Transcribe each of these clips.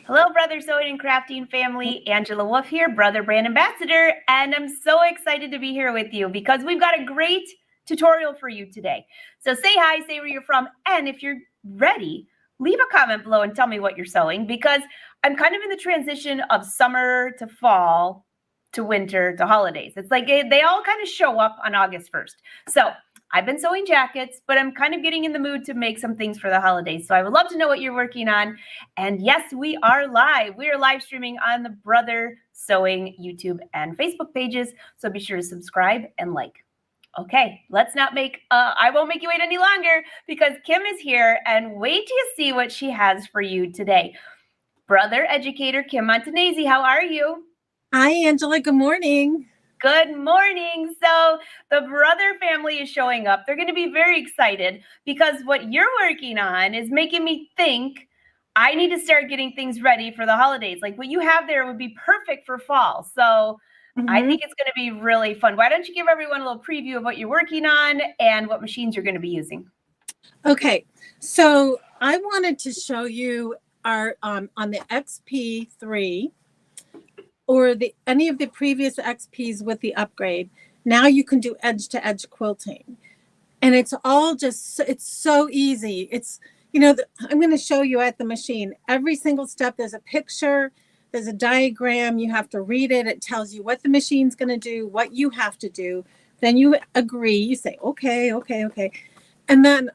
Hello, Brother Sewing and Crafting family. Angela Wolf here, Brother Brand Ambassador, and I'm so excited to be here with you because we've got a great tutorial for you today. So say hi, say where you're from, and if you're ready, leave a comment below and tell me what you're sewing because I'm kind of in the transition of summer to fall to winter to holidays. It's like they all kind of show up on August 1st. So I've been sewing jackets, but I'm kind of getting in the mood to make some things for the holidays. So I would love to know what you're working on. And yes, we are live. We are live streaming on the Brother Sewing YouTube and Facebook pages. So be sure to subscribe and like. Okay, let's not make, I won't make you wait any longer because Kim is here and wait till you see what she has for you today. Brother Educator Kim Montagnese, how are you? Hi, Angela. Good morning. Good morning. So the Brother family is showing up. They're going to be very excited because what you're working on is making me think I need to start getting things ready for the holidays. Like what you have there would be perfect for fall. So I think it's going to be really fun. Why don't you give everyone a little preview of what you're working on and what machines you're going to be using? Okay, so I wanted to show you our on the XP3 or any of the previous XPs with the upgrade. Now you can do edge-to-edge quilting, and it's all just it's so easy. It's I'm going to show you at the machine every single step. There's a picture. There's a diagram. You have to read it. It tells you what the machine's going to do, what you have to do. Then you agree. You say, okay. And then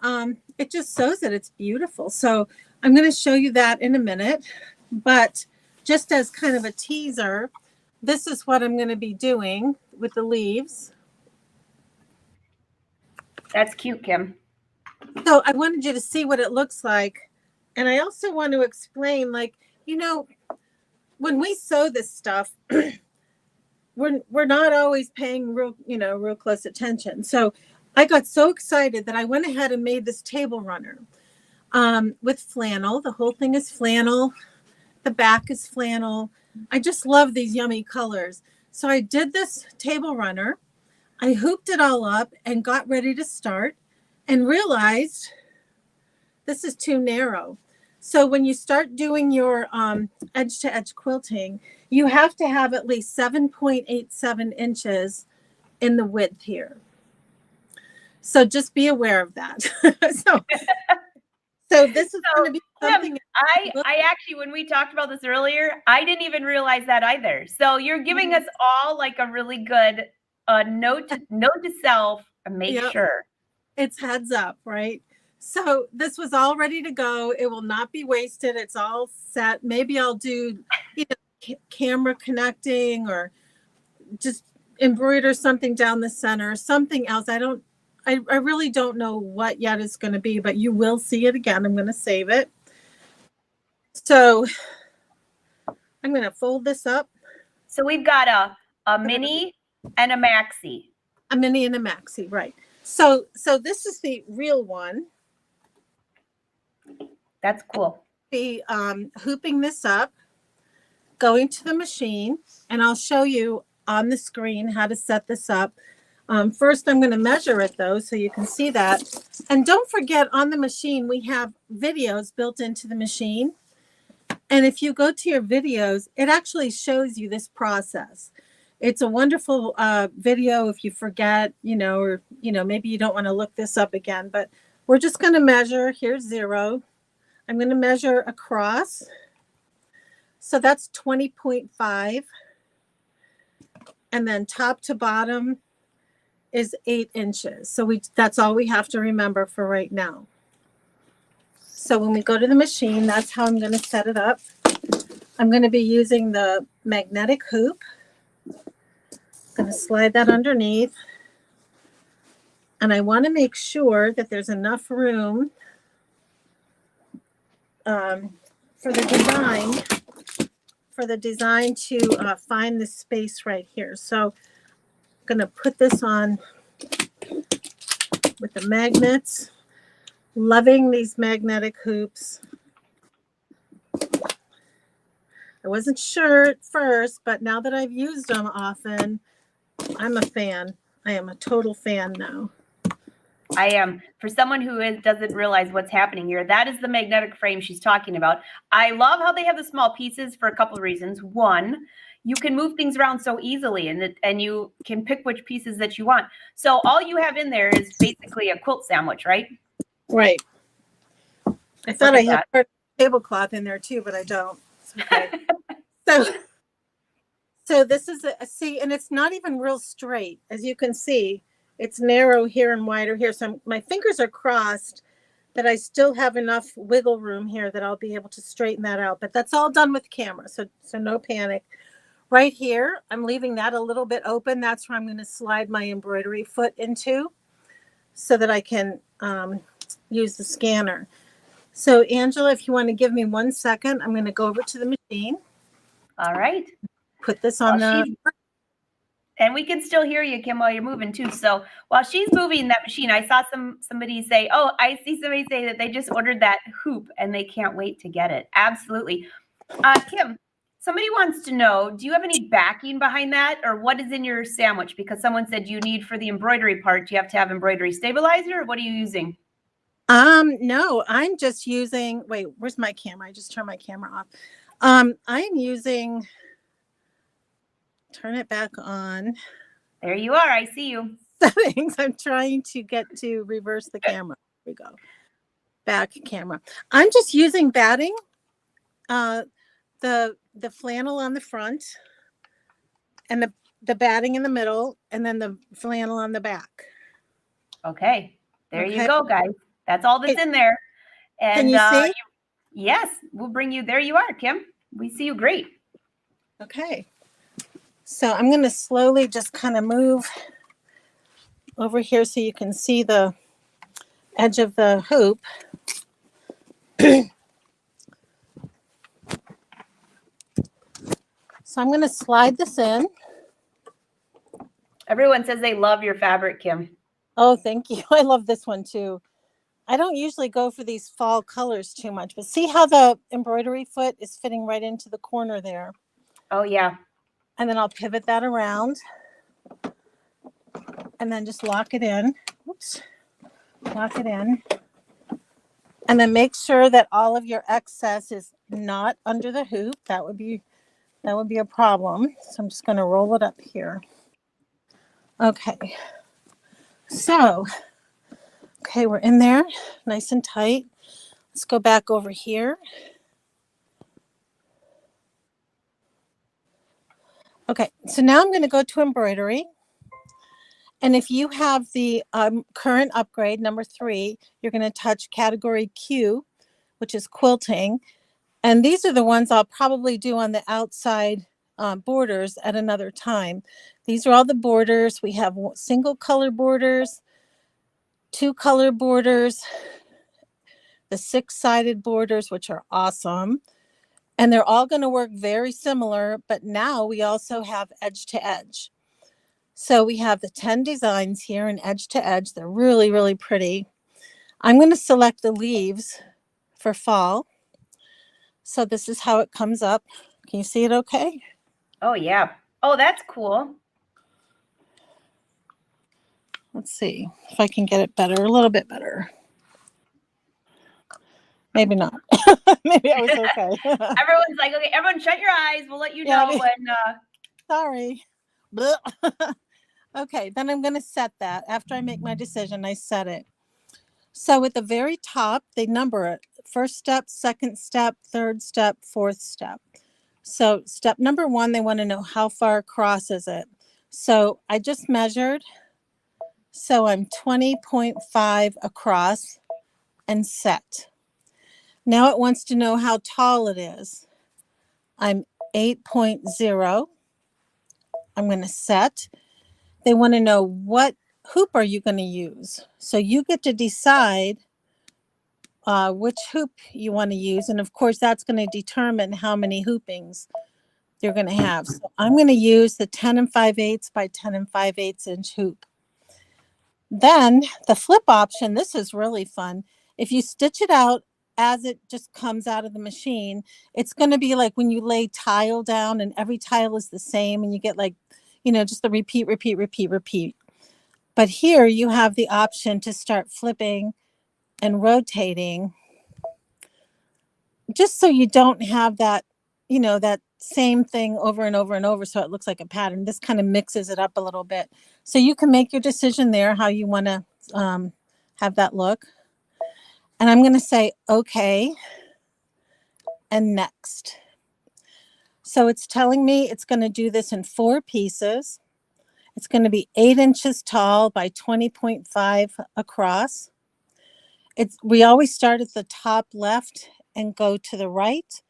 it just sews it. It's beautiful. So I'm going to show you that in a minute. But just as kind of a teaser, this is what I'm going to be doing with the leaves. That's cute, Kim. So I wanted you to see what it looks like. And I also want to explain, when we sew this stuff, we're not always paying real close attention. So I got so excited that I went ahead and made this table runner with flannel. The whole thing is flannel. The back is flannel. I just love these yummy colors. So I did this table runner. I hooped it all up and got ready to start and realized this is too narrow. So when you start doing your edge-to-edge quilting, you have to have at least 7.87 inches in the width here. So just be aware of that. So this is going to be something. I actually, when we talked about this earlier, I didn't even realize that either. So you're giving us all like a really good note to self and make sure. It's heads up, right? So this was all ready to go. It will not be wasted. It's all set. Maybe I'll do camera connecting or just embroider something down the center, something else. I really don't know what yet it's going to be, but you will see it again. I'm going to save it. So I'm going to fold this up. So we've got a mini and a maxi. A mini and a maxi, right. So this is the real one. That's cool. Be hooping this up, going to the machine, and I'll show you on the screen how to set this up. First, I'm going to measure it, though, so you can see that. And don't forget, on the machine, we have videos built into the machine. And if you go to your videos, it actually shows you this process. It's a wonderful video if you forget, or, maybe you don't want to look this up again. But we're just going to measure. Here's 0. I'm going to measure across. So that's 20.5. And then top to bottom is 8 inches. So that's all we have to remember for right now. So when we go to the machine, that's how I'm going to set it up. I'm going to be using the magnetic hoop. I'm going to slide that underneath. And I want to make sure that there's enough room for the design to find the space right here. So I'm going to put this on with the magnets. Loving these magnetic hoops. I wasn't sure at first, but now that I've used them often, I'm a fan. I am a total fan now. I am. For someone who doesn't realize what's happening here, that is the magnetic frame she's talking about. I love how they have the small pieces for a couple of reasons. One, you can move things around so easily, and you can pick which pieces that you want. So all you have in there is basically a quilt sandwich, right? Right. I thought I had a tablecloth in there too, but I don't. Okay. So this is see, and it's not even real straight. As you can see, it's narrow here and wider here. So my fingers are crossed, but I still have enough wiggle room here that I'll be able to straighten that out. But that's all done with camera, so no panic. Right here, I'm leaving that a little bit open. That's where I'm going to slide my embroidery foot into so that I can use the scanner. So Angela, if you want to give me 1 second, I'm going to go over to the machine. All right. Put this on and we can still hear you, Kim, while you're moving too. So while she's moving that machine, I saw somebody say, oh, I see somebody say that they just ordered that hoop and they can't wait to get it. Absolutely. Kim, somebody wants to know, do you have any backing behind that, or what is in your sandwich? Because someone said you need, for the embroidery part, you have to have embroidery stabilizer, or what are you using? No, I'm just using, wait, where's my camera? I just turned my camera off. I'm using, turn it back on. There you are. I see you. Settings. I'm trying to get to reverse the camera. Here we go. Back camera. I'm just using batting. The flannel on the front, and the batting in the middle, and then the flannel on the back. Okay. There you go, guys. That's all that's in there. And can you see? Yes, we'll bring you. There you are, Kim. We see you great. Okay. So I'm going to slowly just kind of move over here so you can see the edge of the hoop. So I'm going to slide this in. Everyone says they love your fabric, Kim. Oh, thank you. I love this one too. I don't usually go for these fall colors too much, but see how the embroidery foot is fitting right into the corner there. Oh, yeah. And then I'll pivot that around and then just lock it in. Oops. Lock it in. And then make sure that all of your excess is not under the hoop. That would be a problem. So I'm just going to roll it up here. Okay. So, okay, we're in there nice and tight. Let's go back over here. Okay, so now I'm going to go to embroidery. And if you have the current upgrade, number 3, you're going to touch category Q, which is quilting. And these are the ones I'll probably do on the outside borders at another time. These are all the borders. We have single color borders, 2 color borders, the 6-sided borders, which are awesome. And they're all going to work very similar, but now we also have edge to edge. So we have the 10 designs here in edge to edge. They're really, really pretty. I'm going to select the leaves for fall. So this is how it comes up. Can you see it okay? Oh, yeah. Oh, that's cool. Let's see if I can get it better, a little bit better. Maybe not. Maybe I was okay. Everyone's like, okay, everyone shut your eyes. We'll let you know when. Sorry. Okay, then I'm going to set that. After I make my decision, I set it. So at the very top, they number it. First step, second step, third step, fourth step. So step number 1, they want to know how far across is it. So I just measured. So I'm 20.5 across and set. Now it wants to know how tall it is. I'm 8.0. I'm going to set. They want to know what hoop are you going to use. So you get to decide which hoop you want to use. And of course, that's going to determine how many hoopings you're going to have. So I'm going to use the 10 5/8 by 10 5/8 inch hoop. Then the flip option, this is really fun. If you stitch it out as it just comes out of the machine, it's going to be like when you lay tile down and every tile is the same and you get like, just the repeat. But here you have the option to start flipping and rotating, just so you don't have that, that same thing over and over and over, so it looks like a pattern. This kind of mixes it up a little bit. So you can make your decision there how you want to have that look. And I'm going to say, okay, and next. So it's telling me it's going to do this in 4 pieces. It's going to be 8 inches tall by 20.5 across. We always start at the top left and go to the right.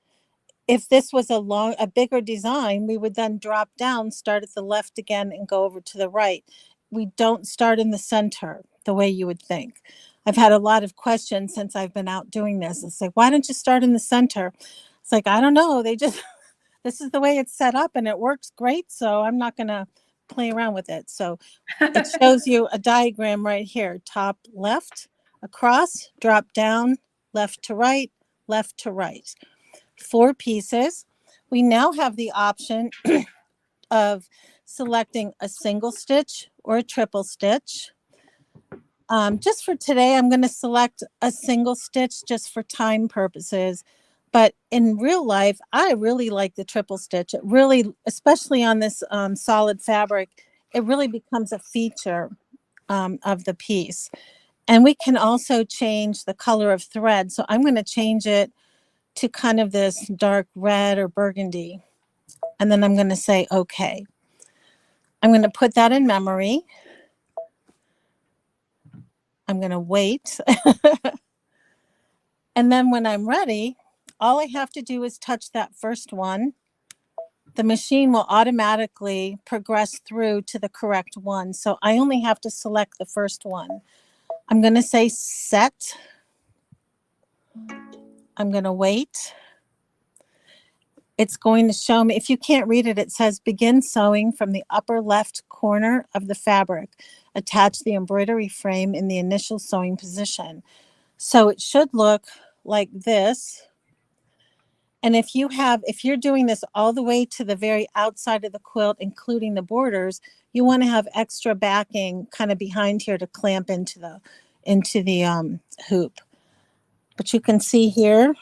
If this was a bigger design, we would then drop down, start at the left again, and go over to the right. We don't start in the center the way you would think. I've had a lot of questions since I've been out doing this. It's like, why don't you start in the center? It's like, I don't know. This is the way it's set up and it works great. So I'm not going to play around with it. So it shows you a diagram right here. Top left, across, drop down, left to right, left to right. 4 pieces. We now have the option of selecting a single stitch or a triple stitch. Just for today, I'm going to select a single stitch just for time purposes. But in real life, I really like the triple stitch. It really, especially on this solid fabric, it really becomes a feature of the piece. And we can also change the color of thread. So I'm going to change it to kind of this dark red or burgundy. And then I'm going to say, okay. I'm going to put that in memory. I'm going to wait. And then when I'm ready, all I have to do is touch that first one. The machine will automatically progress through to the correct one. So I only have to select the first one. I'm going to say set. I'm going to wait. It's going to show me, if you can't read it, it says begin sewing from the upper left corner of the fabric. Attach the embroidery frame in the initial sewing position. So it should look like this. And if you're doing this all the way to the very outside of the quilt, including the borders, you want to have extra backing kind of behind here to clamp into the hoop. But you can see here,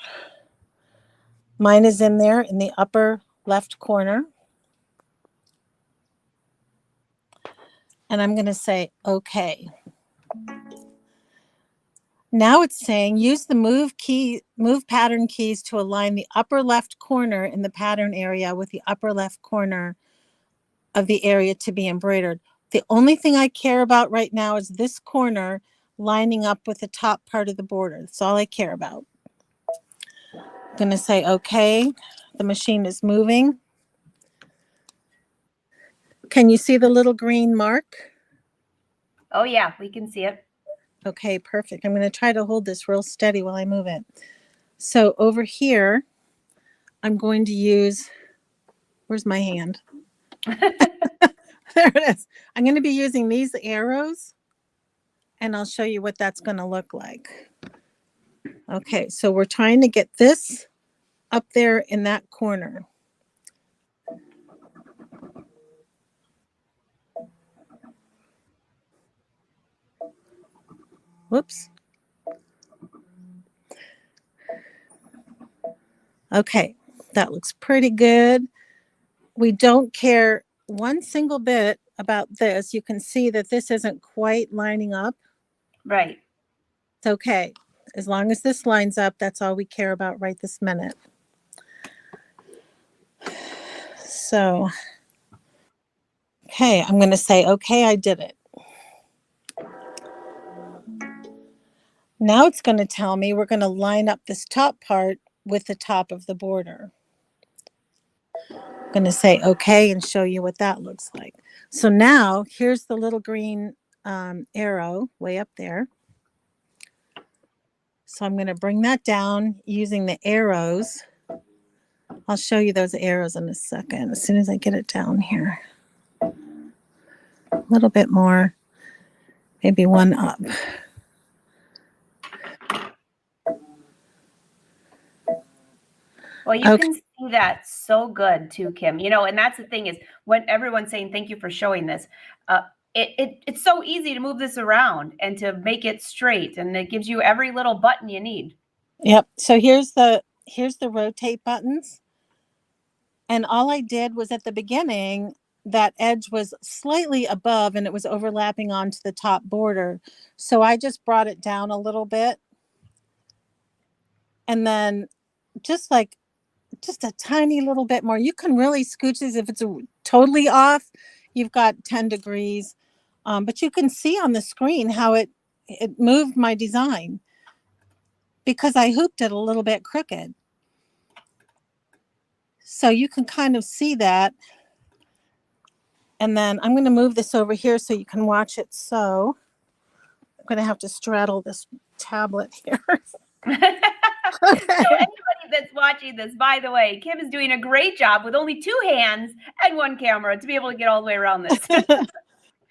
mine is in there in the upper left corner. And I'm going to say, okay. Now it's saying use the move pattern keys to align the upper left corner in the pattern area with the upper left corner of the area to be embroidered. The only thing I care about right now is this corner lining up with the top part of the border. That's all I care about. I'm going to say, okay, the machine is moving. Can you see the little green mark? Oh yeah, we can see it. Okay, perfect. I'm going to try to hold this real steady while I move it. So over here, I'm going to use, where's my hand? There it is. I'm going to be using these arrows, and I'll show you what that's going to look like. Okay, so we're trying to get this up there in that corner. Whoops. Okay, that looks pretty good. We don't care one single bit about this. You can see that this isn't quite lining up. Right. It's okay. As long as this lines up, that's all we care about right this minute. So, okay, I'm going to say, okay, I did it. Now it's going to tell me we're going to line up this top part with the top of the border. I'm going to say okay and show you what that looks like. So now here's the little green arrow way up there. So I'm going to bring that down using the arrows. I'll show you those arrows in a second as soon as I get it down here. A little bit more, maybe one up. Well, you can see that so good too, Kim. And that's the thing is when everyone's saying thank you for showing this, it's so easy to move this around and to make it straight, and it gives you every little button you need. Yep. So here's the rotate buttons. And all I did was at the beginning, that edge was slightly above and it was overlapping onto the top border. So I just brought it down a little bit. And then just a tiny little bit more. You can really scooch this if it's totally off. You've got 10 degrees. But you can see on the screen how it moved my design because I hooped it a little bit crooked. So you can kind of see that. And then I'm going to move this over here so you can watch it. So I'm going to have to straddle this tablet here. So anybody that's watching this, by the way, Kim is doing a great job with only 2 hands and 1 camera to be able to get all the way around this.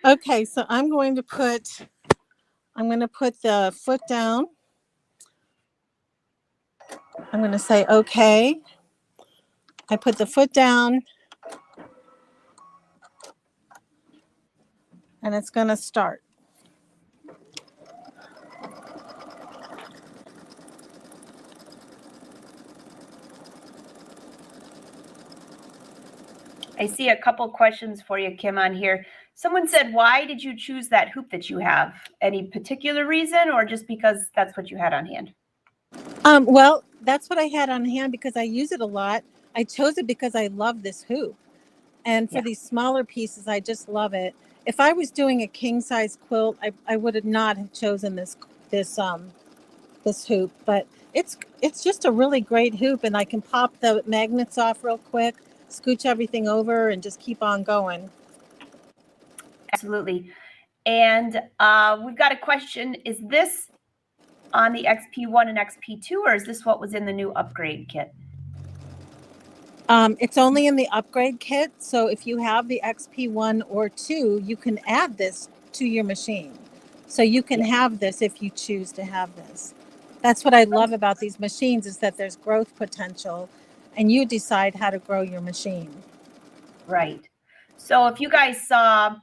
Okay, so I'm going to put the foot down. I'm going to say, okay. I put the foot down and it's going to start. I see a couple questions for you, Kim, on here. Someone said, why did you choose that hoop that you have? Any particular reason, or just because that's what you had on hand? Well, that's what I had on hand because I use it a lot. I chose it because I love this hoop. And for these smaller pieces, I just love it. If I was doing a king size quilt, I would not have chosen this hoop, but it's just a really great hoop, and I can pop the magnets off real quick, scooch everything over, and just keep on going. Absolutely. And we've got a question. Is this on the XP1 and XP2, or is this what was in the new upgrade kit? It's only in the upgrade kit. So if you have the XP1 or 2, you can add this to your machine. So you can have this if you choose to have this. That's what I love about these machines, is that there's growth potential and you decide how to grow your machine. Right. So if you guys saw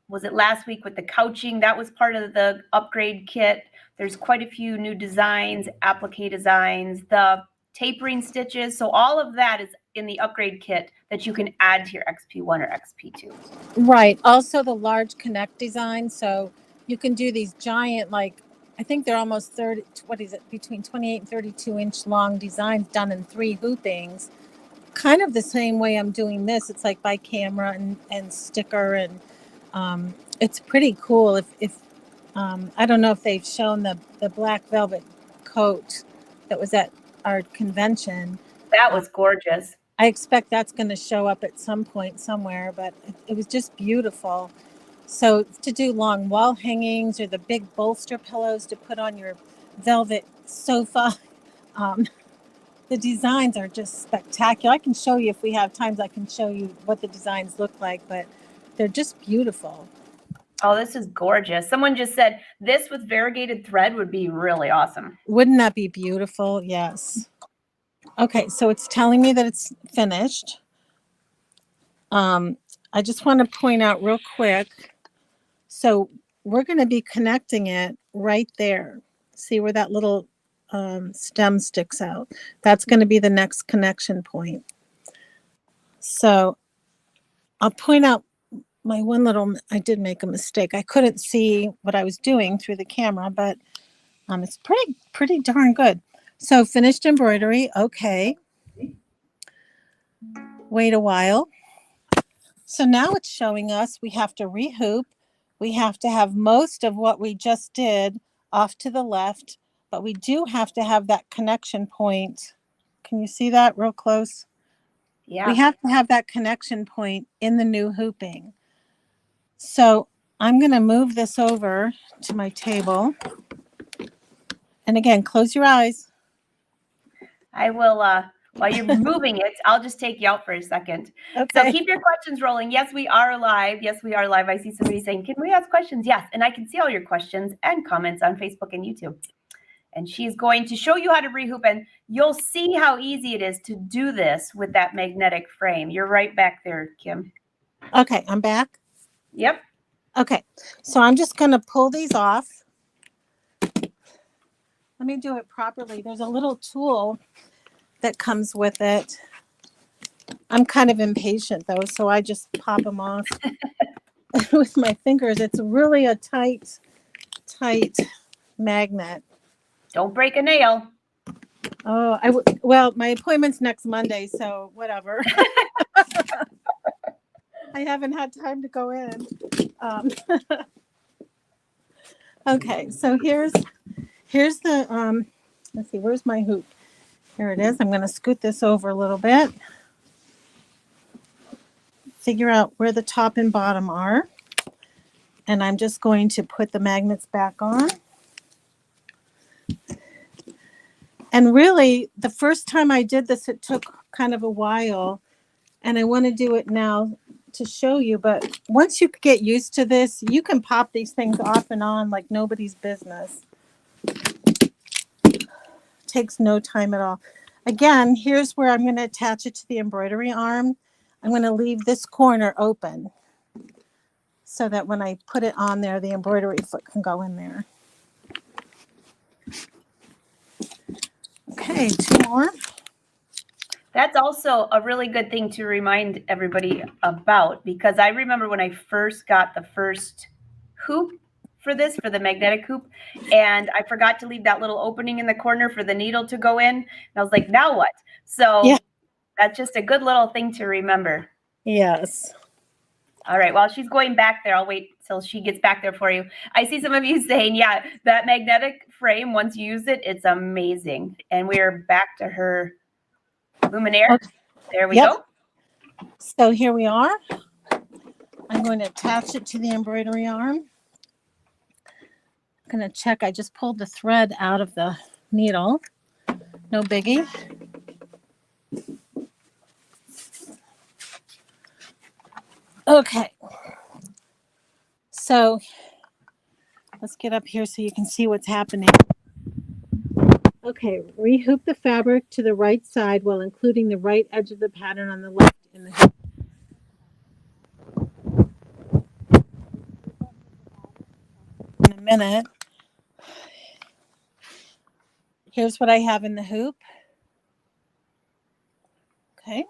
was it last week with the couching, that was part of the upgrade kit. There's quite a few new designs, applique designs, the tapering stitches. So all of that is in the upgrade kit that you can add to your XP1 or XP2. Right. Also the large connect design. So you can do these giant, like, I think they're almost 30, what is it, between 28 and 32 inch long designs done in 3 hoopings. Kind of the same way I'm doing this. It's like by camera and sticker, and it's pretty cool. If I don't know if they've shown the black velvet coat that was at our convention. That was gorgeous. I expect that's going to show up at some point somewhere, but it was just beautiful. So to do long wall hangings or the big bolster pillows to put on your velvet sofa, the designs are just spectacular. I can show you, if we have times, I can show you what the designs look like, but they're just beautiful. Oh, this is gorgeous. Someone just said this with variegated thread would be really awesome. Wouldn't that be beautiful? Yes. Okay, so it's telling me that it's finished. I just want to point out real quick. So we're going to be connecting it right there. See where that little stem sticks out? That's going to be the next connection point. So I'll point out my one little, I did make a mistake. I couldn't see what I was doing through the camera, but it's pretty darn good. So finished embroidery. Okay. Wait a while. So now it's showing us we have to rehoop. We have to have most of what we just did off to the left, but we do have to have that connection point. Can you see that real close? Yeah. We have to have that connection point in the new hooping. So I'm going to move this over to my table. And again, close your eyes. I will, while you're moving it, I'll just take you out for a second. Okay. So keep your questions rolling. Yes, we are live. Yes, we are live. I see somebody saying, can we ask questions? Yes. And I can see all your questions and comments on Facebook and YouTube. And she's going to show you how to rehoop, and you'll see how easy it is to do this with that magnetic frame. You're right back there, Kim. Okay, I'm back. Yep. Okay, so I'm just going to pull these off. Let me do it properly. There's a little tool that comes with it. I'm kind of impatient though, so I just pop them off with my fingers. It's really a tight magnet. Don't break a nail. Oh, well, my appointment's next Monday, so whatever. I haven't had time to go in. Okay, so here's the let's see, where's my hoop? Here it is. I'm going to scoot this over a little bit. Figure out where the top and bottom are. And I'm just going to put the magnets back on. And really, the first time I did this, it took kind of a while. And I want to do it now to show you. But once you get used to this, you can pop these things off and on like nobody's business. Takes no time at all. Again, here's where I'm going to attach it to the embroidery arm. I'm going to leave this corner open so that when I put it on there, the embroidery foot can go in there. Okay, 2 more. That's also a really good thing to remind everybody about, because I remember when I first got the first hoop for the magnetic hoop, and I forgot to leave that little opening in the corner for the needle to go in. And I was like, now what? So yeah, that's just a good little thing to remember. Yes. All right, while she's going back there, I'll wait till she gets back there for you. I see some of you saying, yeah, that magnetic frame, once you use it, it's amazing. And we're back to her luminaire. Okay. There we go. So here we are. I'm going to attach it to the embroidery arm. I'm going to check. I just pulled the thread out of the needle. No biggie. Okay. So let's get up here so you can see what's happening. Okay, rehoop the fabric to the right side while including the right edge of the pattern on the left in the hoop. In a minute. Here's what I have in the hoop. Okay.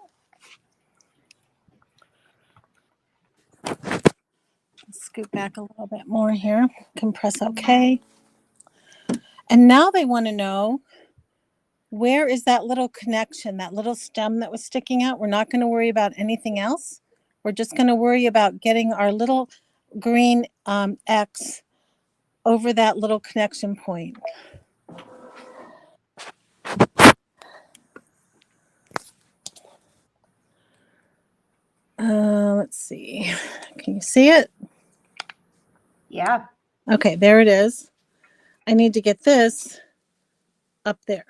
Scoot back a little bit more here. Compress OK. And now they want to know, where is that little connection, that little stem that was sticking out? We're not going to worry about anything else. We're just going to worry about getting our little green X over that little connection point. Let's see. Can you see it? Yeah. Okay, there it is. I need to get this up there.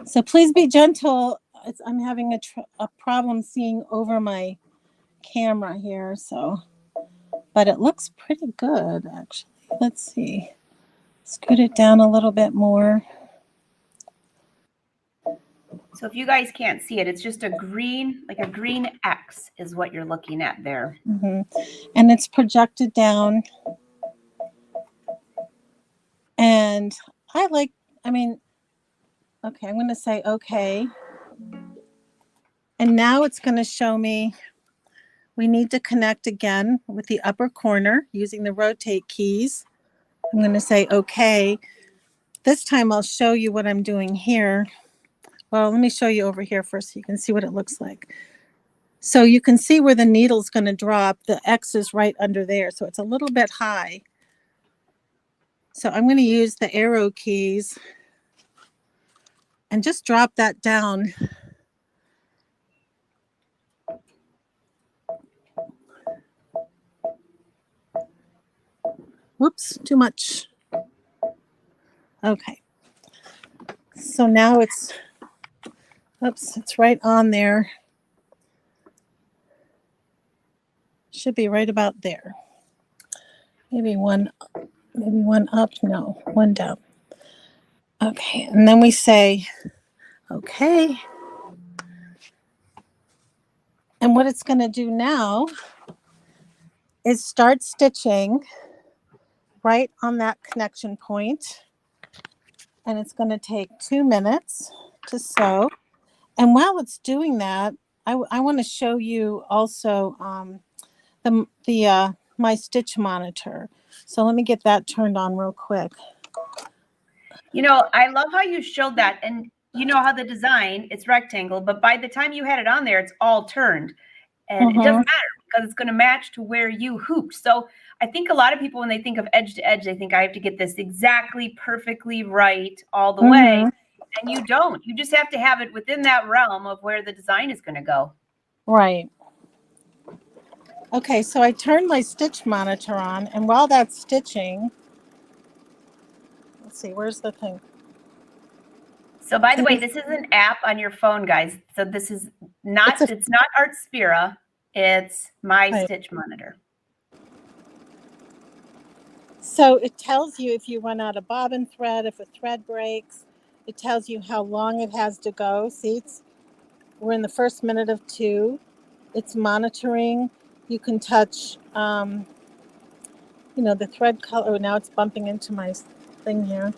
So please be gentle. I'm having a problem seeing over my camera here, but it looks pretty good actually. Let's see. Scoot it down a little bit more. So if you guys can't see it, it's just a green, like a green X is what you're looking at there. Mm-hmm. And it's projected down. And okay, I'm going to say okay. And now it's going to show me we need to connect again with the upper corner using the rotate keys. I'm going to say okay. This time I'll show you what I'm doing here. Well, let me show you over here first so you can see what it looks like. So you can see where the needle's going to drop. The X is right under there, so it's a little bit high. So I'm going to use the arrow keys and just drop that down. Whoops, too much. Okay. So now it's right on there. Should be right about there. Maybe one up, no, one down. Okay, and then we say, okay. And what it's going to do now is start stitching right on that connection point. And it's going to take 2 minutes to sew. And while it's doing that, I want to show you also the my stitch monitor. So let me get that turned on real quick. You know, I love how you showed that. And you know how the design, it's rectangle, but by the time you had it on there, it's all turned. And it doesn't matter because it's going to match to where you hooped. So I think a lot of people, when they think of edge to edge, they think I have to get this exactly perfectly right all the way. And you don't. You just have to have it within that realm of where the design is going to go. Right. Okay, so I turned my stitch monitor on, and while that's stitching, let's see, where's the thing? So by the way, this is an app on your phone, guys. So this is not, it's not Artspira, it's My Stitch Monitor. So it tells you if you run out of bobbin thread, if a thread breaks, it tells you how long it has to go. See, we're in the first minute of 2. It's monitoring. You can touch, you know, the thread color. Oh, now it's bumping into my thing here.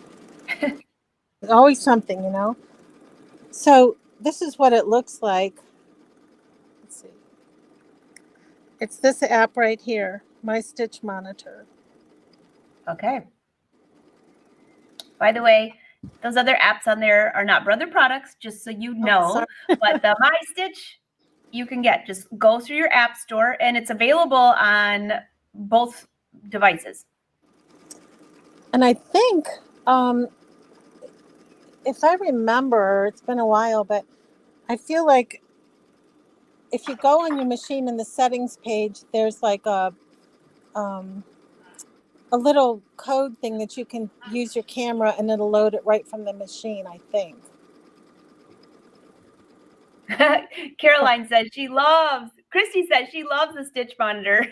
There's always something, you know. So this is what it looks like. Let's see. It's this app right here, My Stitch Monitor. Okay. By the way, those other apps on there are not Brother products, just so you know. But the My Stitch, you can get. Just go through your app store, and it's available on both devices. And I think, if I remember, it's been a while, but I feel like if you go on your machine in the settings page, there's like a little code thing that you can use your camera and it'll load it right from the machine, I think. Caroline says Christy says she loves the stitch monitor.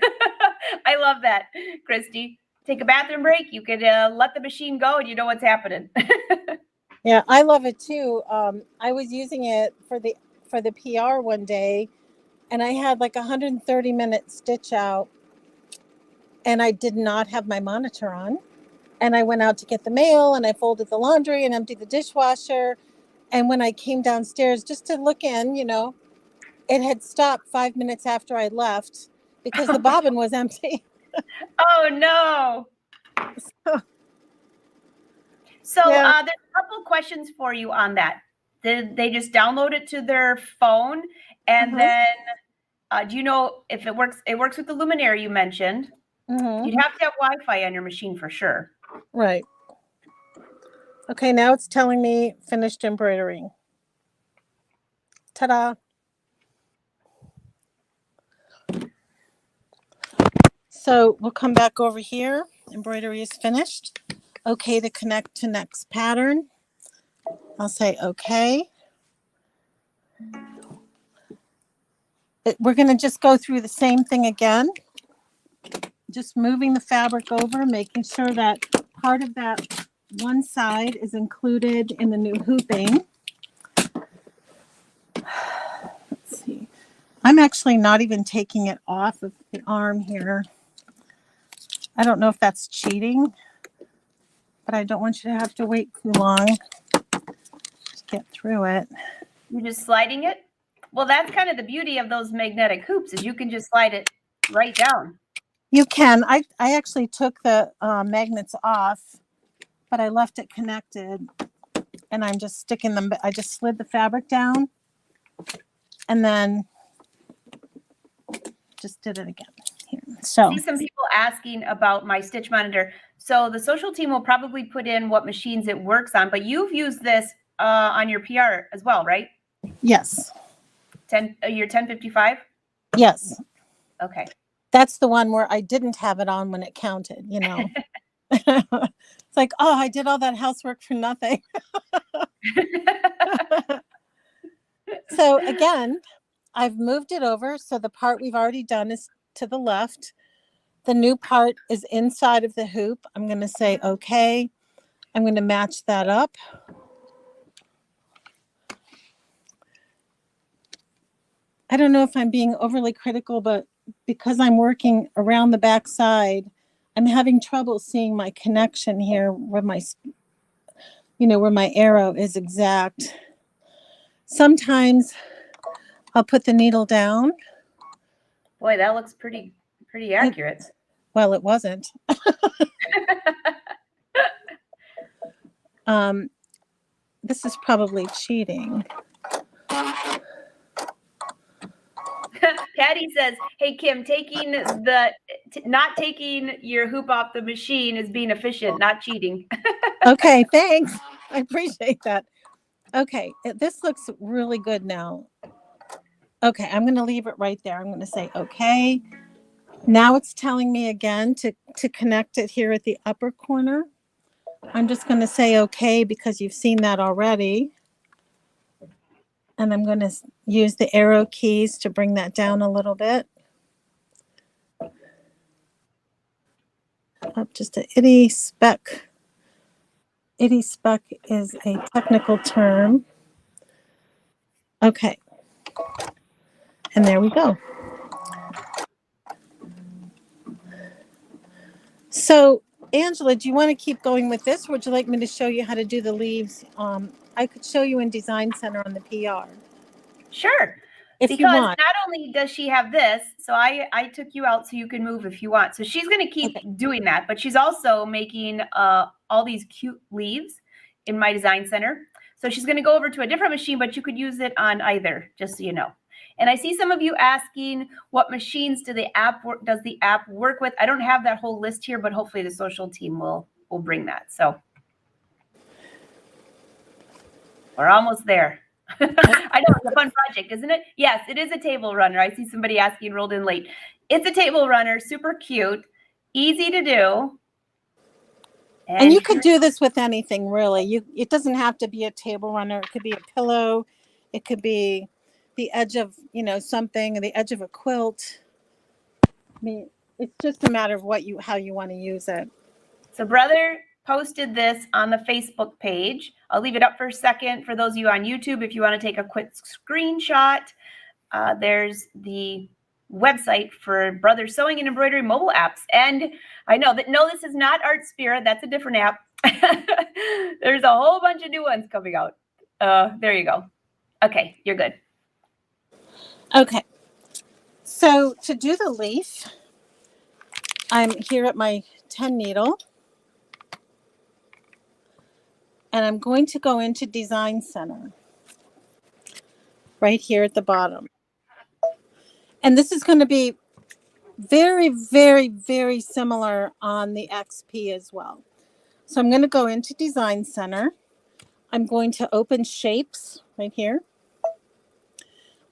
I love that, Christy. Take a bathroom break. You could let the machine go and you know what's happening. Yeah, I love it too. I was using it for the PR one day, and I had like 130-minute stitch out, and I did not have my monitor on. And I went out to get the mail, and I folded the laundry and emptied the dishwasher. And when I came downstairs just to look in, you know, it had stopped 5 minutes after I left because the bobbin was empty. Oh no. So there's a couple questions for you on that. Did they just download it to their phone? And then do you know if it works? It works with the Luminary you mentioned. You'd have to have Wi-Fi on your machine for sure. Right. Okay, now it's telling me finished embroidering. Ta-da. So we'll come back over here. Embroidery is finished. Okay to connect to next pattern. I'll say okay. We're going to just go through the same thing again. Just moving the fabric over, making sure that part of that one side is included in the new hooping. Let's see. I'm actually not even taking it off of the arm here. I don't know if that's cheating, but I don't want you to have to wait too long to get through it. You're just sliding it? Well, that's kind of the beauty of those magnetic hoops is you can just slide it right down. You can. I actually took the magnets off, but I left it connected, and I'm just sticking them. I just slid the fabric down, and then just did it again. Here. So I see some people asking about my stitch monitor. So the social team will probably put in what machines it works on, but you've used this on your PR as well, right? Yes. Your 1055? Yes. Okay. That's the one where I didn't have it on when it counted, you know. It's like, oh, I did all that housework for nothing. So again, I've moved it over. So the part we've already done is to the left. The new part is inside of the hoop. I'm going to say, okay. I'm going to match that up. I don't know if I'm being overly critical, but because I'm working around the back side, I'm having trouble seeing my connection here where my, where my arrow is exact. Sometimes I'll put the needle down. Boy, that looks pretty accurate. Well, it wasn't. This is probably cheating. Patty says, "Hey Kim, not taking your hoop off the machine is being efficient, not cheating." Okay, thanks. I appreciate that. Okay, this looks really good now. Okay, I'm going to leave it right there. I'm going to say okay. Now it's telling me again to connect it here at the upper corner. I'm just going to say okay because you've seen that already. And I'm going to use the arrow keys to bring that down a little bit. Up just a itty speck. Itty speck is a technical term. Okay. And there we go. So, Angela, do you want to keep going with this? Or would you like me to show you how to do the leaves? I could show you in Design Center on the PR. Sure. If you want. Not only does she have this, so I took you out so you can move if you want. So she's going to keep doing that, but she's also making all these cute leaves in my Design Center. So she's going to go over to a different machine, but you could use it on either, just so you know. And I see some of you asking, what machines does the app work with? I don't have that whole list here, but hopefully the social team will bring that. So we're almost there. I know, it's a fun project, isn't it? Yes, it is a table runner. I see somebody asking, rolled in late. It's a table runner, super cute, easy to do. And you could do this with anything, really. It doesn't have to be a table runner. It could be a pillow. It could be the edge of, something, the edge of a quilt. I mean, it's just a matter of how you want to use it. So Brother posted this on the Facebook page. I'll leave it up for a second for those of you on YouTube. If you want to take a quick screenshot, there's the website for Brother Sewing and Embroidery mobile apps. And I know that, no, this is not Art Spirit. That's a different app. There's a whole bunch of new ones coming out. There you go. Okay, you're good. Okay. So to do the leaf, I'm here at my 10 needle. And I'm going to go into Design Center right here at the bottom. And this is going to be very, very, very similar on the XP as well. So I'm going to go into Design Center. I'm going to open Shapes right here.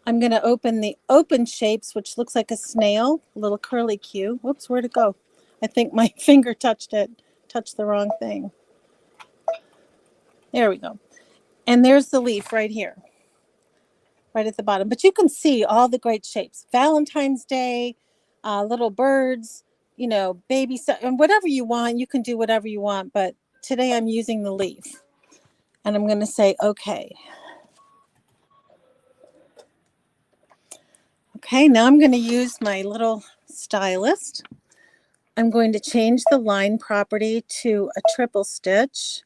I'm going to open the Open Shapes, which looks like a snail, a little curly Q. Whoops, where'd it go? I think my finger touched the wrong thing. There we go. And there's the leaf right here, right at the bottom. But you can see all the great shapes. Valentine's Day, little birds, baby, and whatever you want. You can do whatever you want. But today I'm using the leaf. And I'm going to say, okay. Okay, now I'm going to use my little stylist. I'm going to change the line property to a triple stitch.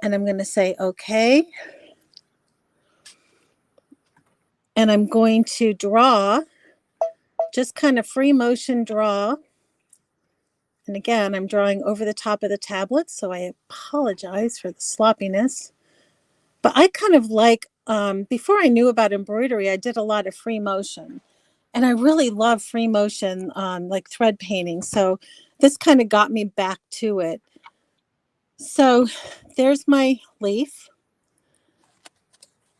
And I'm going to say, okay. And I'm going to draw, just kind of free motion draw. And again, I'm drawing over the top of the tablet, so I apologize for the sloppiness. But I kind of like, before I knew about embroidery, I did a lot of free motion. And I really love free motion on like thread painting. So this kind of got me back to it. So there's my leaf.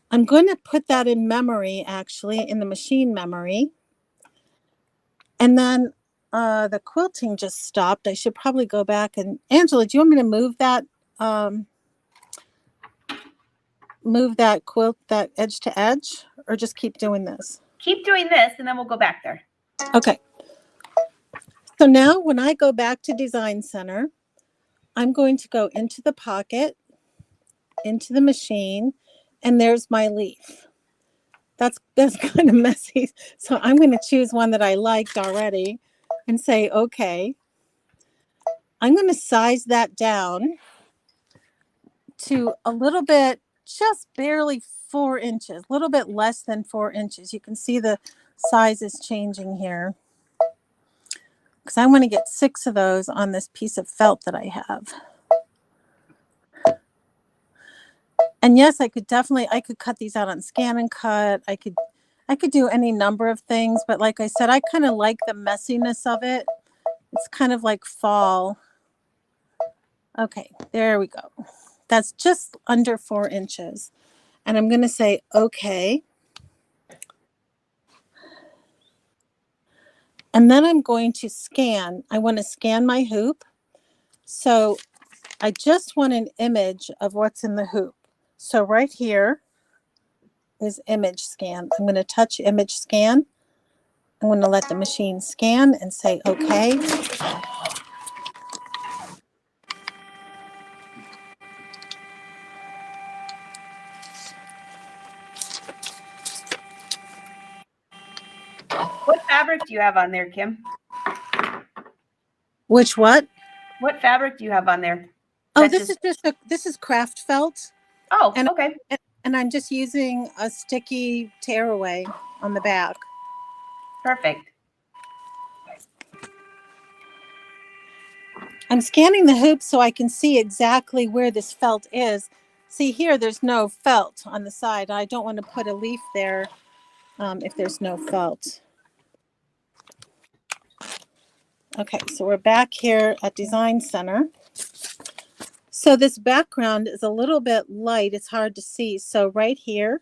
I'm going to put that in memory, actually, in the machine memory. And then the quilting just stopped. I should probably go back and, Angela, do you want me to move that quilt, that edge to edge, or just keep doing this? Keep doing this, and then we'll go back there. Okay. So now when I go back to Design Center, I'm going to go into the pocket, into the machine, and there's my leaf. that's kind of messy. So I'm going to choose one that I liked already and say, okay. I'm going to size that down to a little bit, just barely 4 inches, a little bit less than 4 inches. You can see the size is changing here because I want to get 6 of those on this piece of felt that I have. And yes, I could cut these out on Scan and Cut. I could do any number of things, but like I said, I kind of like the messiness of it. It's kind of like fall. Okay, there we go. That's just under 4 inches. And I'm going to say, okay. And then I'm going to scan. I want to scan my hoop. So I just want an image of what's in the hoop. So right here is image scan. I'm going to touch image scan. I'm going to let the machine scan and say, okay. What fabric do you have on there, Kim? Which what? What fabric do you have on there? Oh, this is craft felt. Oh, and, okay. And I'm just using a sticky tearaway on the back. Perfect. I'm scanning the hoop so I can see exactly where this felt is. See here, there's no felt on the side. I don't want to put a leaf there if there's no felt. Okay, so we're back here at Design Center. So this background is a little bit light. It's hard to see. So right here,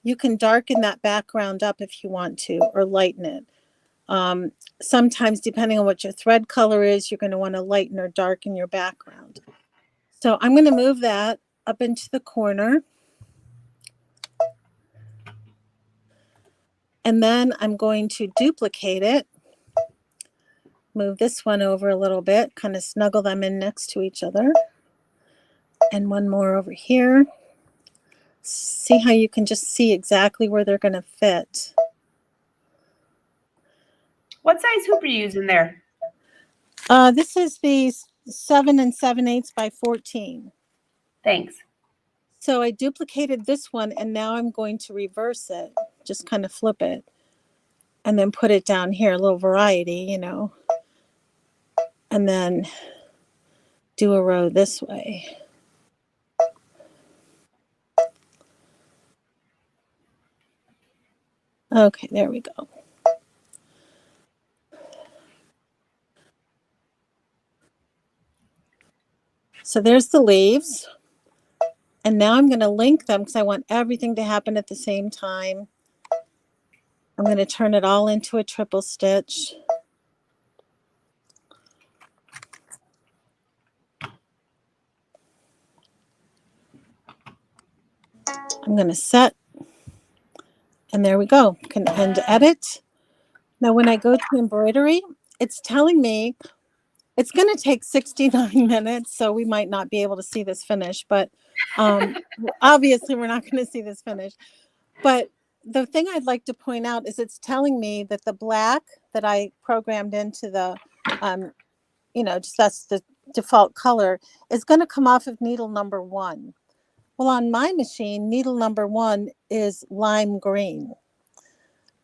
you can darken that background up if you want to, or lighten it. Sometimes, depending on what your thread color is, you're going to want to lighten or darken your background. So I'm going to move that up into the corner. And then I'm going to duplicate it. Move this one over a little bit, kind of snuggle them in next to each other. And one more over here. See how you can just see exactly where they're going to fit. What size hoop are you using there? This is the 7 7/8 by 14. Thanks. So I duplicated this one and now I'm going to reverse it. Just kind of flip it and then put it down here, a little variety, you know. And then do a row this way. Okay, there we go. So there's the leaves. And now I'm going to link them because I want everything to happen at the same time. I'm going to turn it all into a triple stitch. I'm going to set. And there we go. Can end edit. Now when I go to embroidery, it's telling me it's going to take 69 minutes, so we might not be able to see this finish, but obviously we're not going to see this finish. But the thing I'd like to point out is it's telling me that the black that I programmed into the, just that's the default color, is going to come off of needle number 1. Well, on my machine, needle number 1 is lime green.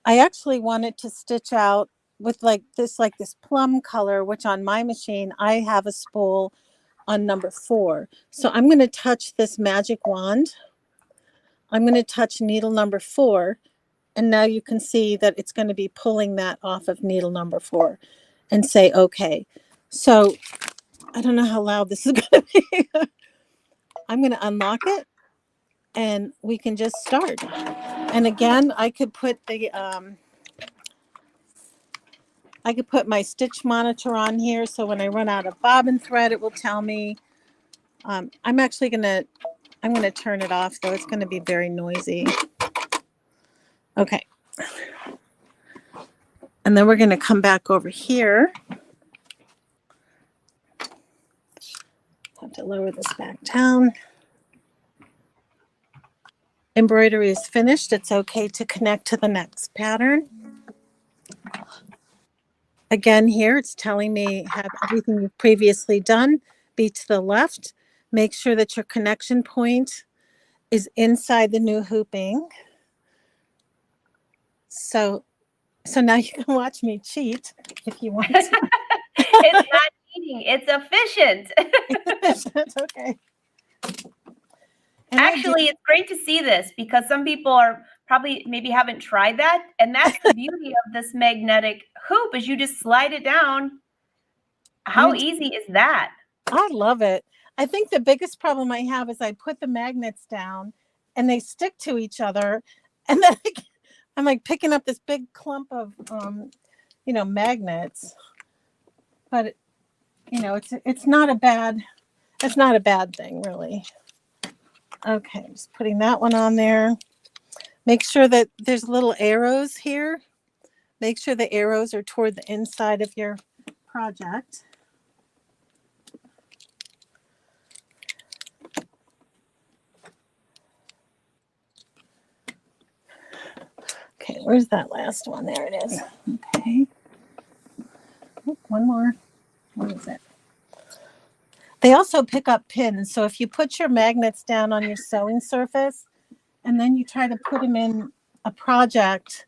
I actually wanted to stitch out with like this plum color, which on my machine, I have a spool on number 4. So I'm going to touch this magic wand. I'm going to touch needle number 4. And now you can see that it's going to be pulling that off of needle number 4 and say, okay. So I don't know how loud this is going to be. I'm going to unlock it and we can just start. And again, I could put the, I could put my stitch monitor on here, so when I run out of bobbin thread, it will tell me. I'm going to turn it off, though. It's going to be very noisy. Okay. And then we're going to come back over here. Have to lower this back down. embroidery is finished, it's okay to connect to the next pattern. Again, here it's telling me have everything you've previously done be to the left. Make sure that your connection point is inside the new hooping. So now you can watch me cheat if you want to. It's not cheating, it's efficient. It's okay. And actually, it's great to see this because some people are probably maybe haven't tried that, and that's the beauty of this magnetic hoop is you just slide it down. How easy is that? I love it. I think the biggest problem I have is I put the magnets down and they stick to each other, and then I'm like picking up this big clump of magnets. But it's not a bad thing, really. Okay, just putting that one on there. Make sure that there's little arrows here. Make sure the arrows are toward the inside of your project. Okay, where's that last one? There it is. Okay. One more. What is it? They also pick up pins. So if you put your magnets down on your sewing surface and then you try to put them in a project,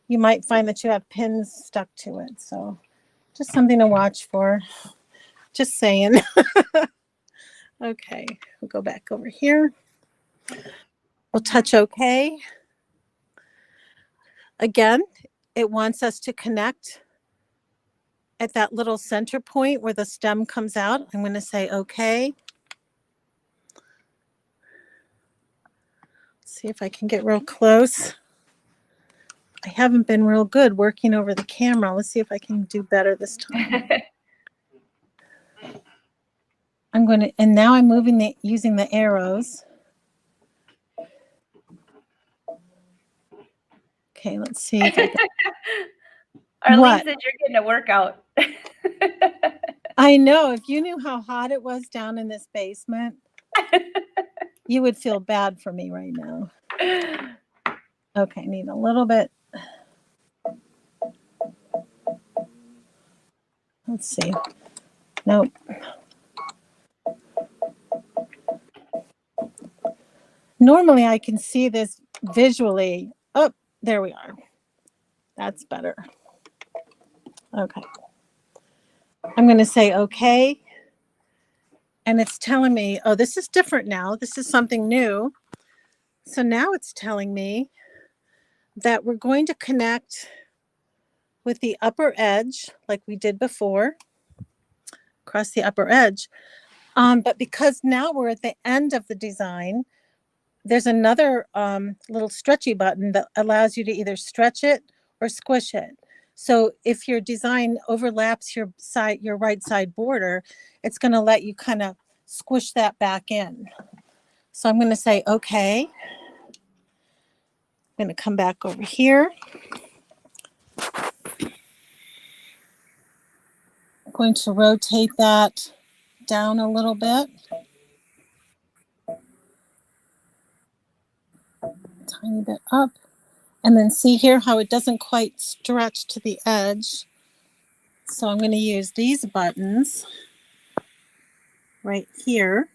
you might find that you have pins stuck to it. So just something to watch for. Just saying. Okay, we'll go back over here. We'll touch OK. Again, it wants us to connect at that little center point where the stem comes out. I'm going to say OK. See if I can get real close. I haven't been real good working over the camera. Let's see if I can do better this time. And now I'm using the arrows. Okay, let's see if I can. Arlene said you're getting a workout. I know. If you knew how hot it was down in this basement, you would feel bad for me right now. Okay, need a little bit. Let's see. Nope. Normally I can see this visually. Oh, there we are. That's better. Okay. I'm going to say okay. And it's telling me, oh, this is different now. This is something new. So now it's telling me that we're going to connect with the upper edge like we did before, across the upper edge. But because now we're at the end of the design, there's another little stretchy button that allows you to either stretch it or squish it. So if your design overlaps your right side border, it's going to let you kind of squish that back in. So I'm going to say, okay. I'm going to come back over here. I'm going to rotate that down a little bit. Tiny bit up. And then see here how it doesn't quite stretch to the edge. So I'm going to use these buttons right here.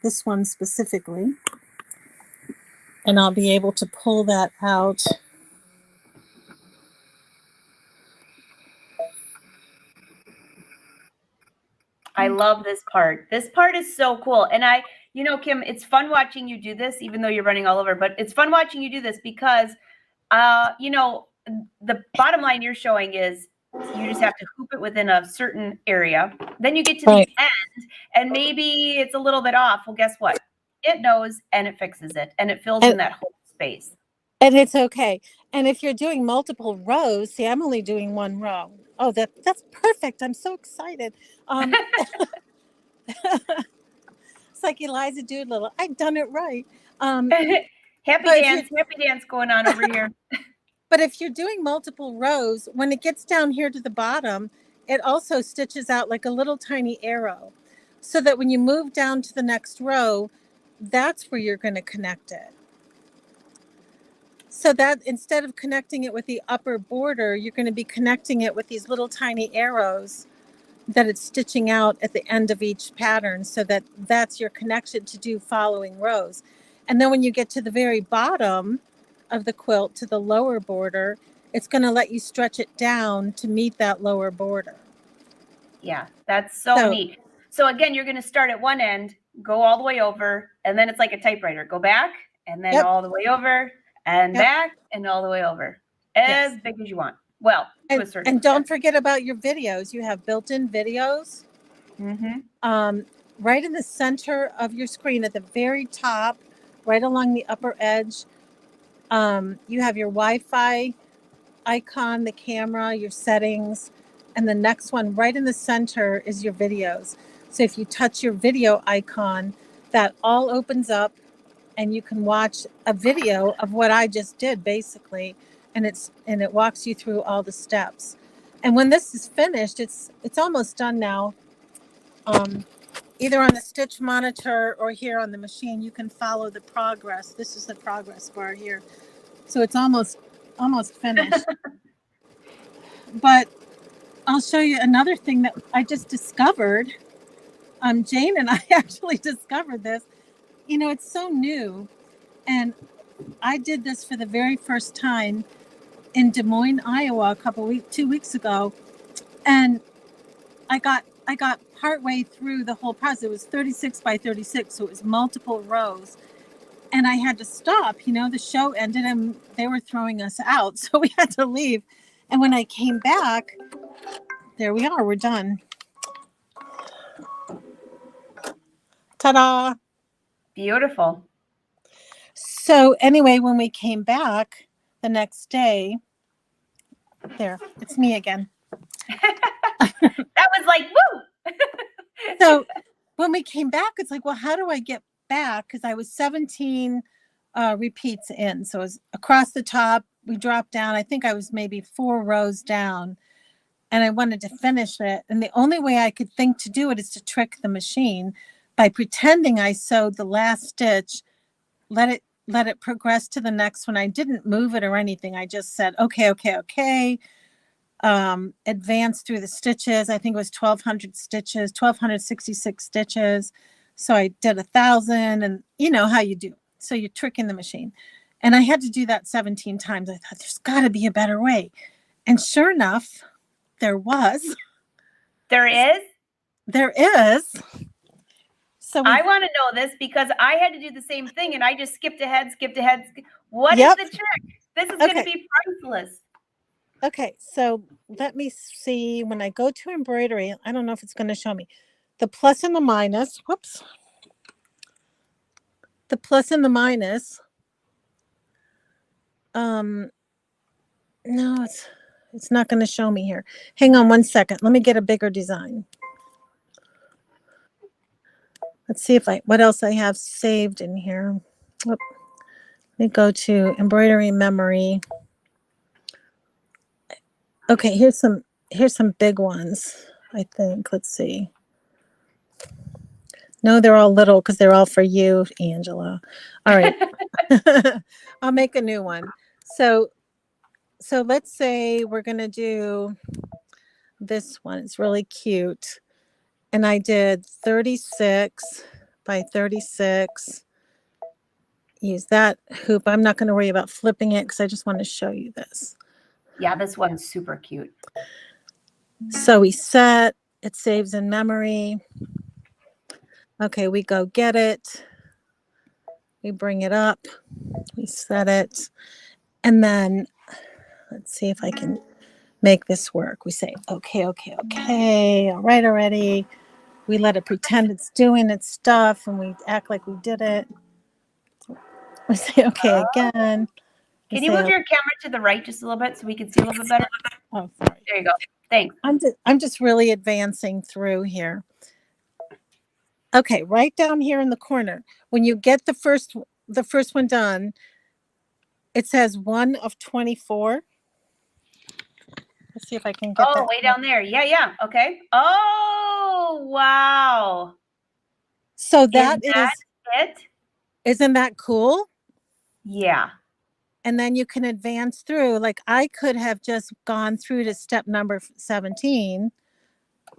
This one specifically. And I'll be able to pull that out. I love this part. This part is so cool. And Kim, it's fun watching you do this, even though you're running all over, but it's fun watching you do this because, the bottom line you're showing is you just have to hoop it within a certain area. Then you get to the end and maybe it's a little bit off. Well, guess what? It knows and it fixes it and it fills in that whole space. And it's okay. And if you're doing multiple rows, see, I'm only doing one row. Oh, that's perfect. I'm so excited. It's like Eliza Doolittle. I've done it right. Happy dance going on over here. But if you're doing multiple rows, when it gets down here to the bottom, it also stitches out like a little tiny arrow so that when you move down to the next row, that's where you're going to connect it. So that instead of connecting it with the upper border, you're going to be connecting it with these little tiny arrows that it's stitching out at the end of each pattern, so that that's your connection to do following rows. And then when you get to the very bottom of the quilt, to the lower border, it's going to let you stretch it down to meet that lower border. Yeah, that's so neat. So again, you're going to start at one end, go all the way over, and then it's like a typewriter. Go back, and then all the way over, and back, and all the way over. As big as you want. Well, to a certain and don't forget about your videos. You have built-in videos. Right in the center of your screen at the very top, right along the upper edge, you have your Wi-Fi icon, the camera, your settings, and the next one right in the center is your videos. So if you touch your video icon, that all opens up and you can watch a video of what I just did basically, and it walks you through all the steps. And when this is finished, it's almost done now. Either on the stitch monitor or here on the machine, you can follow the progress. This is the progress bar here. So it's almost finished. But I'll show you another thing that I just discovered. Jane and I actually discovered this. You know, it's so new. And I did this for the very first time in Des Moines, Iowa, 2 weeks ago. And I got partway through the whole process. It was 36 by 36, so it was multiple rows. And I had to stop. You know, the show ended and they were throwing us out, so we had to leave. And when I came back, there we are. We're done. Ta-da! Beautiful. So anyway, when we came back the next day, there, it's me again. That was like, woo! So when we came back, it's like, well, how do I get back? Because I was 17 repeats in. So it was across the top. We dropped down. I think I was maybe 4 rows down. And I wanted to finish it. And the only way I could think to do it is to trick the machine by pretending I sewed the last stitch, let it progress to the next one. I didn't move it or anything. I just said, okay. Advance through the stitches. I think it was 1,200 stitches, 1,266 stitches. So I did 1,000, and you know how you do. So you're tricking the machine. And I had to do that 17 times. I thought there's got to be a better way. And sure enough, there was. There is? There is. So I want to know this because I had to do the same thing and I just skipped ahead. What is the trick? This is going to be priceless. Okay, so let me see. When I go to embroidery, I don't know if it's going to show me the plus and the minus. Whoops. The plus and the minus. No, it's not going to show me here. Hang on one second. Let me get a bigger design. Let's see what else I have saved in here. Let me go to embroidery memory. Okay, here's some big ones, I think. Let's see. No, they're all little because they're all for you, Angela. All right. I'll make a new one. So let's say we're going to do this one. It's really cute. And I did 36 by 36. Use that hoop. I'm not going to worry about flipping it because I just want to show you this. Yeah, this one's super cute. So we set, it saves in memory. Okay, we go get it. We bring it up. We set it. And then let's see if I can make this work. We say, okay. All right already. We let it pretend it's doing its stuff and we act like we did it. We say, okay, again. Can you move your camera to the right just a little bit so we can see a little bit better? Oh, sorry. There you go. Thanks. I'm just really advancing through here. Okay, right down here in the corner. When you get the first one done, it says 1 of 24. Let's see if I can get that. Oh, way down there. Yeah. Okay. Oh, wow. So that is it? Isn't that cool? Yeah. And then you can advance through. Like I could have just gone through to step number 17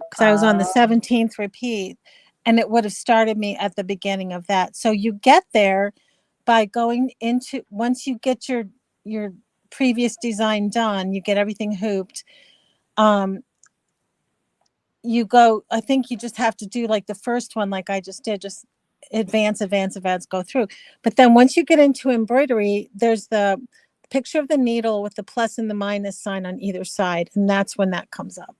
because I was on the 17th repeat, and it would have started me at the beginning of that. So you get there by going into, once you get your previous design done, you get everything hooped. You go, I think you just have to do like the first one, like I just did, just advance, go through. But then once you get into embroidery, there's the picture of the needle with the plus and the minus sign on either side. And that's when that comes up.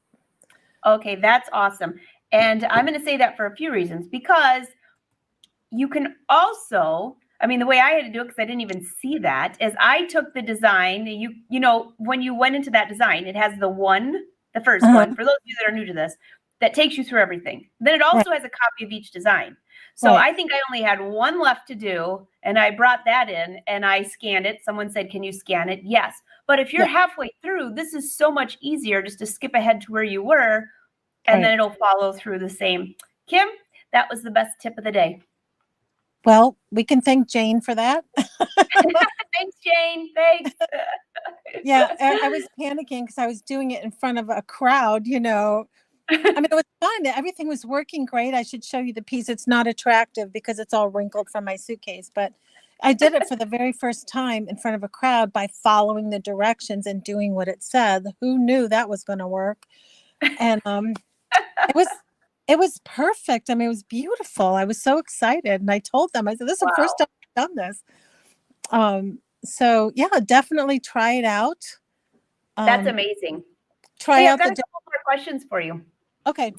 Okay, that's awesome. And I'm going to say that for a few reasons, because you can also, I mean, the way I had to do it, because I didn't even see that, is I took the design, you know, when you went into that design, it has the first one, for those of you that are new to this, that takes you through everything. Then it also has a copy of each design. So I think I only had one left to do, and I brought that in and I scanned it. Someone said, can you scan it? Yes. But if you're halfway through, this is so much easier just to skip ahead to where you were, and then it'll follow through the same. Kim, that was the best tip of the day. Well, we can thank Jane for that. Thanks, Jane. Thanks. Yeah, I was panicking because I was doing it in front of a crowd, you know. I mean, it was fun. Everything was working great. I should show you the piece. It's not attractive because it's all wrinkled from my suitcase, but I did it for the very first time in front of a crowd by following the directions and doing what it said. Who knew that was going to work? And it was perfect. I mean, it was beautiful. I was so excited, and I told them, I said, "This is the first time I've done this." So yeah, definitely try it out. That's amazing. Try out I've got a couple more questions for you. Okay.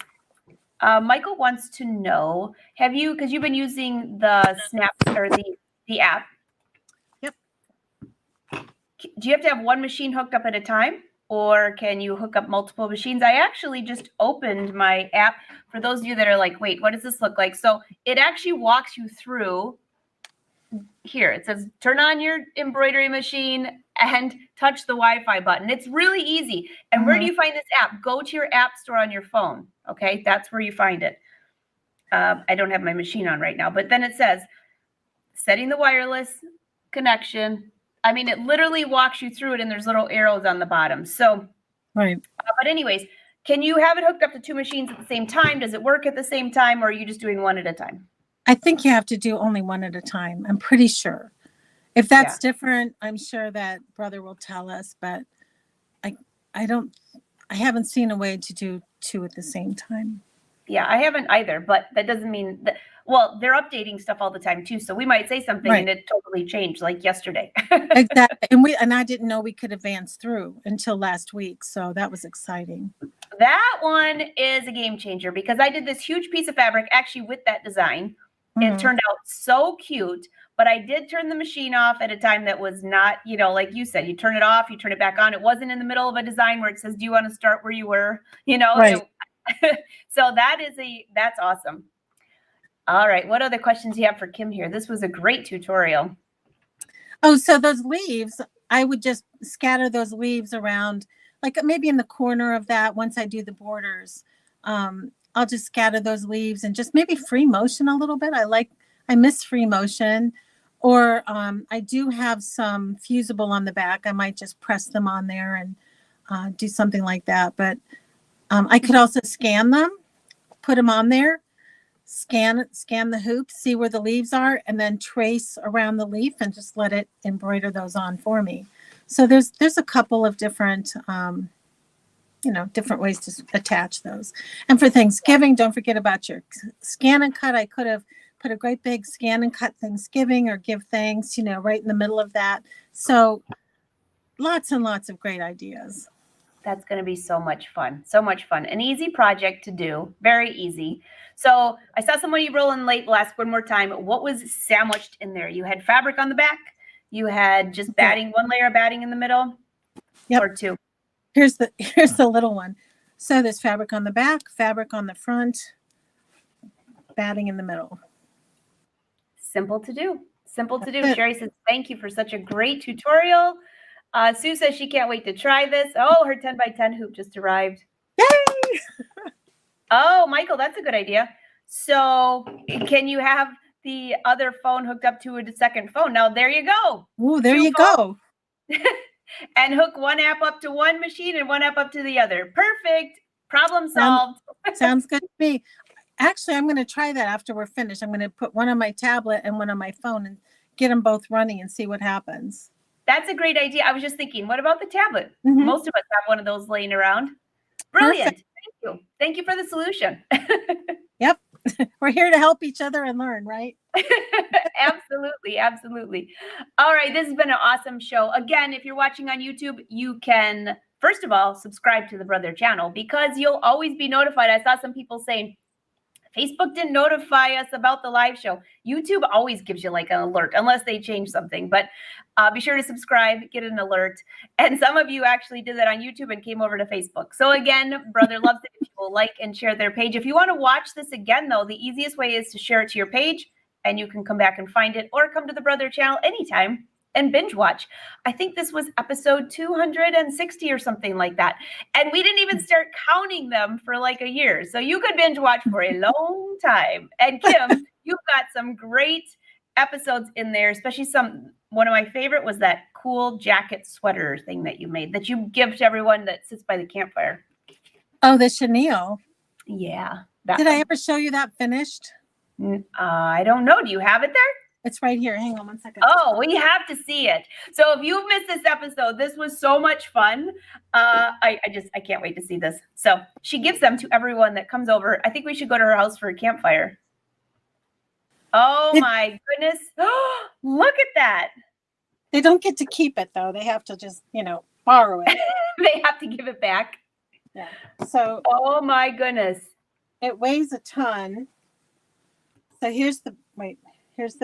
Michael wants to know, have you, because you've been using the Snap or the app. Yep. Do you have to have one machine hooked up at a time, or can you hook up multiple machines? I actually just opened my app for those of you that are like, wait, what does this look like? So it actually walks you through. Here it says turn on your embroidery machine and touch the Wi-Fi button. It's really easy. And where do you find this app? Go to your app store on your phone. Okay, that's where you find it. I don't have my machine on right now, but then it says setting the wireless connection. I mean, it literally walks you through it, and there's little arrows on the bottom. So, right. But anyways, can you have it hooked up to two machines at the same time? Does it work at the same time, or are you just doing one at a time? I think you have to do only one at a time. I'm pretty sure. If that's different, I'm sure that brother will tell us, but I haven't seen a way to do two at the same time. Yeah, I haven't either, but that doesn't mean that, well, they're updating stuff all the time too. So we might say something and it totally changed, like yesterday. Exactly. And I didn't know we could advance through until last week. So that was exciting. That one is a game changer because I did this huge piece of fabric actually with that design. It turned out so cute, but I did turn the machine off at a time that was not, you know, like you said, you turn it off, you turn it back on. It wasn't in the middle of a design where it says, do you want to start where you were? You know, so that's awesome. All right. What other questions do you have for Kim here? This was a great tutorial. Oh, so those leaves, I would just scatter those leaves around, like maybe in the corner of that once I do the borders. I'll just scatter those leaves and just maybe free motion a little bit. I miss free motion. Or I do have some fusible on the back. I might just press them on there and do something like that. But I could also scan them, put them on there, scan the hoops, see where the leaves are, and then trace around the leaf and just let it embroider those on for me. So there's a couple of different different ways to attach those. And for Thanksgiving, don't forget about your scan and cut. I could have put a great big scan and cut Thanksgiving or give thanks, right in the middle of that. So lots and lots of great ideas. That's going to be so much fun. So much fun. An easy project to do. Very easy. So I saw somebody rolling late. We'll ask one more time. What was sandwiched in there? You had fabric on the back. You had just batting, one layer of batting in the middle. Yep. Or two. Here's the little one. So there's fabric on the back, fabric on the front, batting in the middle. Simple to do. Simple to do. Sherry says, thank you for such a great tutorial. Sue says she can't wait to try this. Oh, her 10 by 10 hoop just arrived. Yay! Oh, Michael, that's a good idea. So can you have the other phone hooked up to a second phone. Now there you go. Ooh, there 2 you phones. go. And hook one app up to one machine and one app up to the other. Perfect. Problem solved. Sounds good to me. Actually, I'm going to try that after we're finished. I'm going to put one on my tablet and one on my phone and get them both running and see what happens. That's a great idea. I was just thinking, what about the tablet? Mhm. Most of us have one of those laying around. Brilliant. Perfect. Thank you. Thank you for the solution. Yep. We're here to help each other and learn, right? Absolutely. Absolutely. All right. This has been an awesome show. Again, if you're watching on YouTube, you can, first of all, subscribe to the Brother channel because you'll always be notified. I saw some people saying, Facebook didn't notify us about the live show. YouTube always gives you like an alert unless they change something, but be sure to subscribe, get an alert. And some of you actually did that on YouTube and came over to Facebook. So again, Brother loves it if you will like and share their page. If you want to watch this again, though, the easiest way is to share it to your page and you can come back and find it or come to the Brother channel anytime and binge watch. I think this was episode 260 or something like that. And we didn't even start counting them for like a year. So you could binge watch for a long time. And Kim, you've got some great episodes in there, especially one of my favorite was that cool jacket sweater thing that you made that you give to everyone that sits by the campfire. Oh, the chenille. Yeah. Did I ever show you that finished? I don't know. Do you have it there? It's right here. Hang on one second. Oh, we have to see it. So if you missed this episode, this was so much fun. I can't wait to see this. So she gives them to everyone that comes over. I think we should go to her house for a campfire. Oh my goodness. Look at that. They don't get to keep it though. They have to just, borrow it. They have to give it back. Yeah. So. Oh my goodness. It weighs a ton. So here's the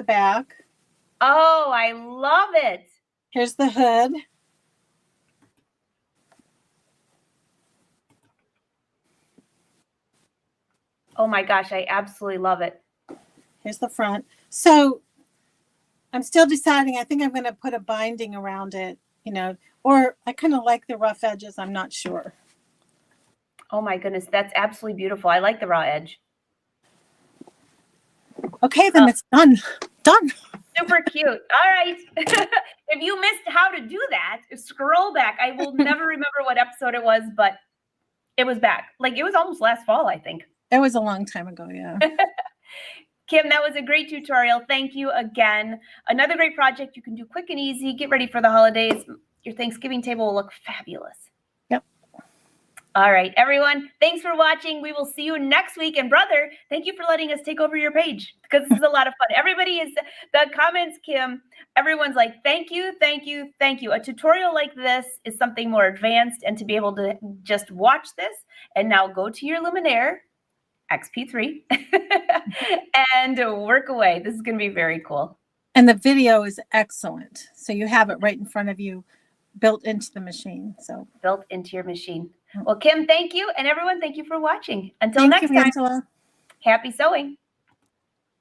back. Oh, I love it. Here's the hood. Oh my gosh, I absolutely love it. Here's the front. So I'm still deciding. I think I'm going to put a binding around it, or I kind of like the rough edges. I'm not sure. Oh my goodness, that's absolutely beautiful. I like the raw edge. Okay, then it's done. Done. Super cute. All right. If you missed how to do that, scroll back. I will never remember what episode it was, but it was back. Like it was almost last fall, I think. It was a long time ago, yeah. Kim, that was a great tutorial. Thank you again. Another great project you can do quick and easy. Get ready for the holidays. Your Thanksgiving table will look fabulous. Yep. All right, everyone. Thanks for watching. We will see you next week. And brother, thank you for letting us take over your page because this is a lot of fun. Everybody is, the comments, Kim, everyone's like, thank you, thank you, thank you. A tutorial like this is something more advanced, and to be able to just watch this and now go to your Luminaire XP3 and work away. This is going to be very cool. And the video is excellent. So you have it right in front of you, built into the machine. So built into your machine. Well, Kim, thank you. And everyone, thank you for watching. Until next time, Angela. Happy sewing.